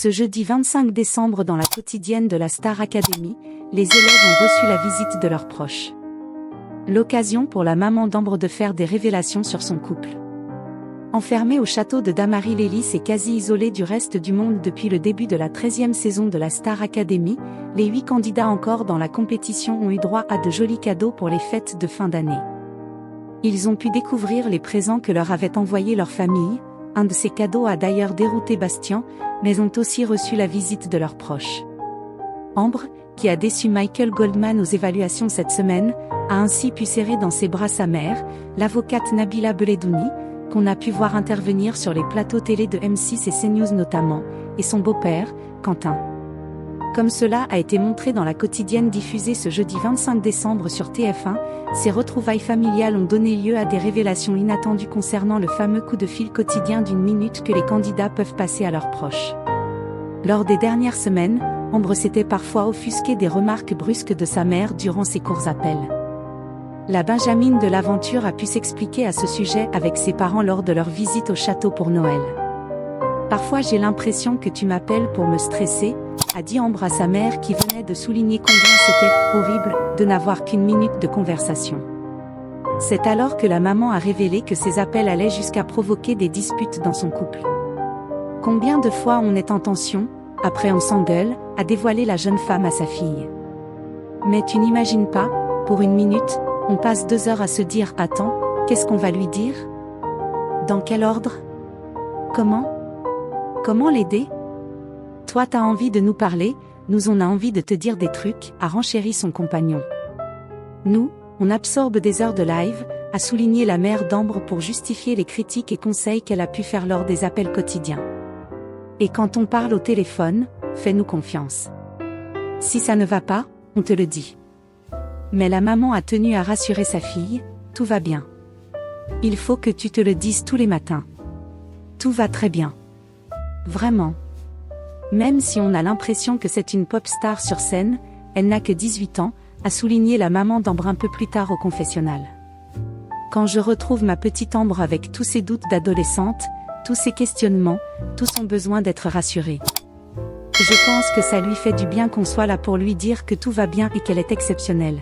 Ce jeudi 25 décembre dans la quotidienne de la Star Academy, les élèves ont reçu la visite de leurs proches. L'occasion pour la maman d'Ambre de faire des révélations sur son couple. Enfermée au château de Damary-Lélis et quasi isolée du reste du monde depuis le début de la 13e saison de la Star Academy, les 8 candidats encore dans la compétition ont eu droit à de jolis cadeaux pour les fêtes de fin d'année. Ils ont pu découvrir les présents que leur avait envoyés leur famille. Un de ces cadeaux a d'ailleurs dérouté Bastien, mais ont aussi reçu la visite de leurs proches. Ambre, qui a déçu Michael Goldman aux évaluations cette semaine, a ainsi pu serrer dans ses bras sa mère, l'avocate Nabila Beledouni, qu'on a pu voir intervenir sur les plateaux télé de M6 et CNews notamment, et son beau-père, Quentin. Comme cela a été montré dans la quotidienne diffusée ce jeudi 25 décembre sur TF1, ces retrouvailles familiales ont donné lieu à des révélations inattendues concernant le fameux coup de fil quotidien d'1 minute que les candidats peuvent passer à leurs proches. Lors des dernières semaines, Ambre s'était parfois offusquée des remarques brusques de sa mère durant ses courts appels. La Benjamine de l'aventure a pu s'expliquer à ce sujet avec ses parents lors de leur visite au château pour Noël. « Parfois j'ai l'impression que tu m'appelles pour me stresser », a dit Ambre à sa mère qui venait de souligner combien c'était horrible de n'avoir qu'1 minute de conversation. C'est alors que la maman a révélé que ces appels allaient jusqu'à provoquer des disputes dans son couple. Combien de fois on est en tension, après on s'engueule, a dévoilé la jeune femme à sa fille. Mais tu n'imagines pas, pour 1 minute, on passe 2 heures à se dire « Attends, qu'est-ce qu'on va lui dire? Dans quel ordre? Comment l'aider? Toi t'as envie de nous parler, nous on a envie de te dire des trucs », a renchéri son compagnon. Nous, on absorbe des heures de live, a souligné la mère d'Ambre pour justifier les critiques et conseils qu'elle a pu faire lors des appels quotidiens. Et quand on parle au téléphone, fais-nous confiance. Si ça ne va pas, on te le dit. Mais la maman a tenu à rassurer sa fille, tout va bien. Il faut que tu te le dises tous les matins. Tout va très bien. Vraiment. Même si on a l'impression que c'est une pop star sur scène, elle n'a que 18 ans, a souligné la maman d'Ambre un peu plus tard au confessionnal. Quand je retrouve ma petite Ambre avec tous ses doutes d'adolescente, tous ses questionnements, tout son besoin d'être rassurée. Je pense que ça lui fait du bien qu'on soit là pour lui dire que tout va bien et qu'elle est exceptionnelle.